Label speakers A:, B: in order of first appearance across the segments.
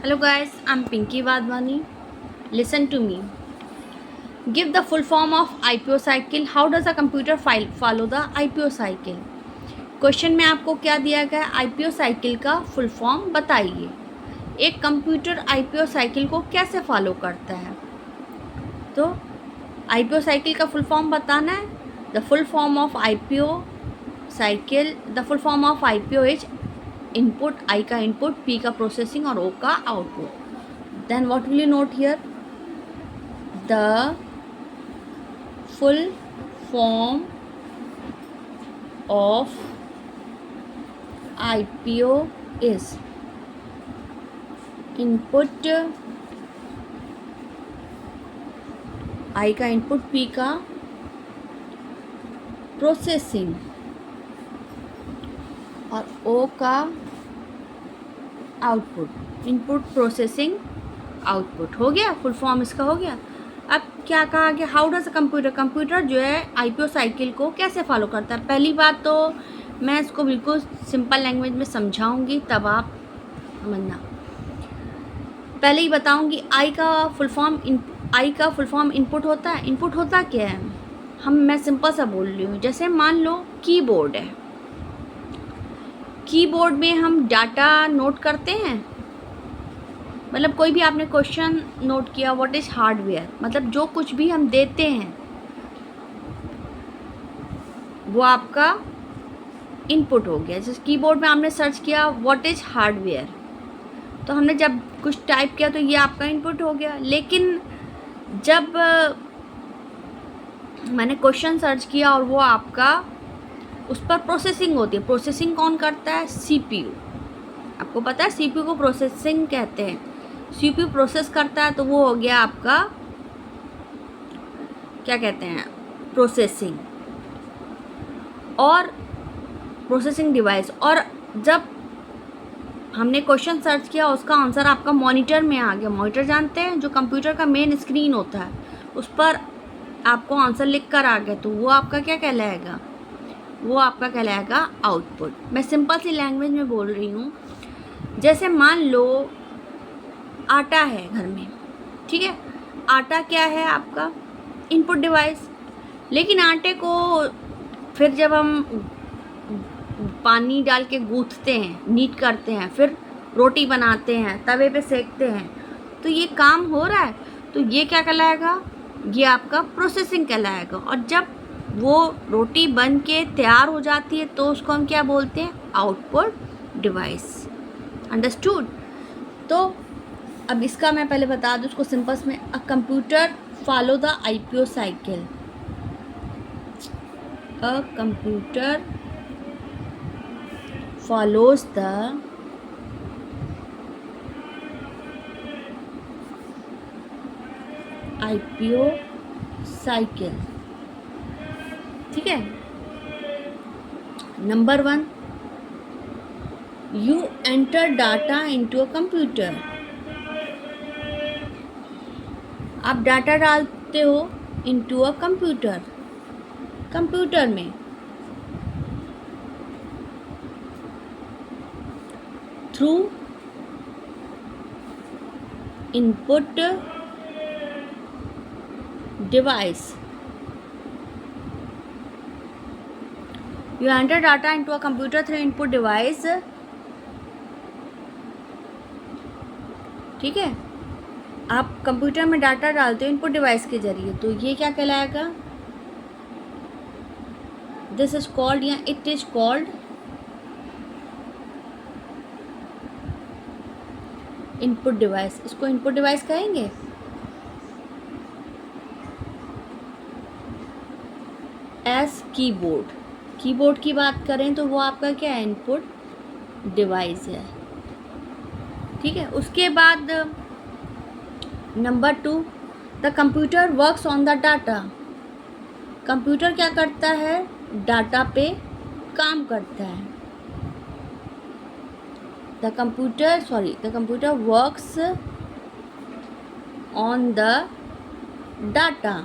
A: Hello guys, I'm Pinky Wadhwani. Listen to me. Give the full form of IPO cycle. How does a computer file follow the IPO cycle? Question में आपको क्या दिया गया है? IPO cycle का full form बताइए. एक computer IPO cycle को कैसे फॉलो करता है? तो IPO साइकिल का फुल फॉर्म बताना है. The full form of IPO cycle, the full form of IPO is input, I का इनपुट, P का प्रोसेसिंग और O का output. Then what will you note here? The full form of IPO is input, I का input, P का processing और O का output. Input, processing, output. हो गया, फुल फॉर्म इसका हो गया. अब क्या कहा गया? हाउ डज अ कंप्यूटर जो है IPO साइकिल को कैसे फॉलो करता है. पहली बात तो मैं इसको बिल्कुल सिंपल लैंग्वेज में समझाऊंगी, तब आप समझना. पहले ही बताऊंगी I का फुल फॉर्म इनपुट होता है. इनपुट होता क्या है? मैं सिंपल सा बोल रही हूँ. जैसे मान लो कीबोर्ड है. कीबोर्ड में हम डाटा नोट करते हैं. मतलब कोई भी आपने क्वेश्चन नोट किया, व्हाट इज हार्डवेयर, मतलब जो कुछ भी हम देते हैं वो आपका इनपुट हो गया. जैसे कीबोर्ड में आपने सर्च किया व्हाट इज हार्डवेयर, तो हमने जब कुछ टाइप किया तो ये आपका इनपुट हो गया. लेकिन जब मैंने क्वेश्चन सर्च किया और वो आपका, उस पर प्रोसेसिंग होती है. प्रोसेसिंग कौन करता है? CPU. आपको पता है CPU को प्रोसेसिंग कहते हैं. CPU प्रोसेस करता है, तो वो हो गया आपका क्या कहते हैं, प्रोसेसिंग और प्रोसेसिंग डिवाइस. और जब हमने क्वेश्चन सर्च किया उसका आंसर आपका मॉनिटर में आ गया. मॉनिटर जानते हैं, जो कंप्यूटर का मेन स्क्रीन होता है, उस पर आपको आंसर लिख कर आ गया, तो वो आपका क्या कहलाएगा? वो आपका कहलाएगा आउटपुट. मैं सिंपल सी लैंग्वेज में बोल रही हूँ. जैसे मान लो आटा है घर में, ठीक है. आटा क्या है? आपका इनपुट डिवाइस. लेकिन आटे को फिर जब हम पानी डाल के गूंथते हैं, नीट करते हैं, फिर रोटी बनाते हैं, तवे पे सेकते हैं, तो ये काम हो रहा है, तो ये क्या कहलाएगा? ये आपका प्रोसेसिंग कहलाएगा. और जब वो रोटी बन के तैयार हो जाती है तो उसको हम क्या बोलते हैं? Output device. अंडरस्टूड? तो अब इसका मैं पहले बता दूँ उसको सिंपल में. A computer follow the IPO cycle. A computer follows the IPO cycle. ठीक है. Number 1, you enter data into a computer. आप डाटा डालते हो into a computer. कंप्यूटर में through input device. You enter data into a computer through input device. ठीक है. आप computer में डाटा डालते हो इनपुट डिवाइस के जरिए, तो ये क्या कहलाएगा? दिस इज कॉल्ड, या it is called input device. इसको इनपुट डिवाइस कहेंगे. एस कीबोर्ड की बात करें तो वो आपका क्या है? इनपुट डिवाइस है. ठीक है. उसके बाद number 2, the computer works on the data. Computer क्या करता है? डाटा पे काम करता है. The computer works on the data.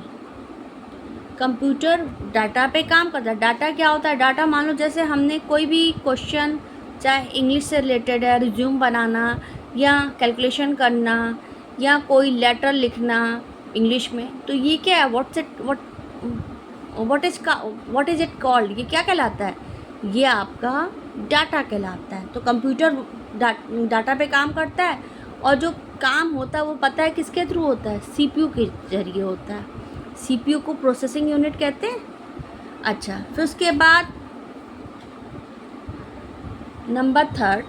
A: Computer data पे काम करता है. डाटा क्या होता है? डाटा मान लो जैसे हमने कोई भी क्वेश्चन, चाहे इंग्लिश से रिलेटेड है, रिज्यूम बनाना, या कैलकुलेशन करना या कोई लेटर लिखना इंग्लिश में, तो ये क्या है, व्हाट इज़ इट कॉल्ड, ये क्या कहलाता है, ये आपका डाटा कहलाता है। तो कंप्यूटर डाटा पे काम करता है, और जो काम होता है वो पता है किसके थ्रू होता है, सीपीयू के जरिए होता है। सीपीयू को प्रोसेसिंग यूनिट कहते हैं। अच्छा, फिर उसके बाद number third,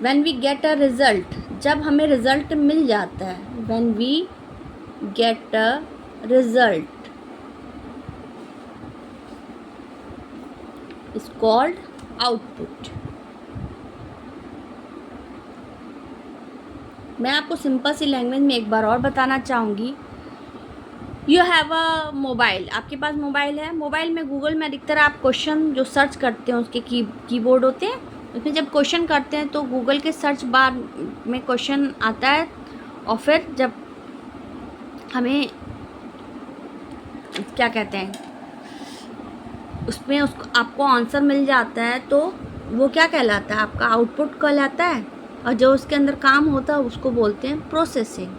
A: when we get a result, जब हमें रिजल्ट मिल जाता है, when we get a result is called output। मैं आपको सिंपल सी लैंग्वेज में एक बार और बताना चाहूँगी। यू हैव अ मोबाइल, आपके पास मोबाइल है, मोबाइल में गूगल में अधिकतर आप क्वेश्चन जो सर्च करते हैं उसके कीबोर्ड होते हैं, उसमें जब क्वेश्चन करते हैं तो गूगल के सर्च बार में क्वेश्चन आता है, और फिर जब हमें क्या कहते हैं उसमें उसको आपको आंसर मिल जाता है, तो वो क्या कहलाता है, आपका आउटपुट कहलाता है। और जो उसके अंदर काम होता है उसको बोलते हैं प्रोसेसिंग।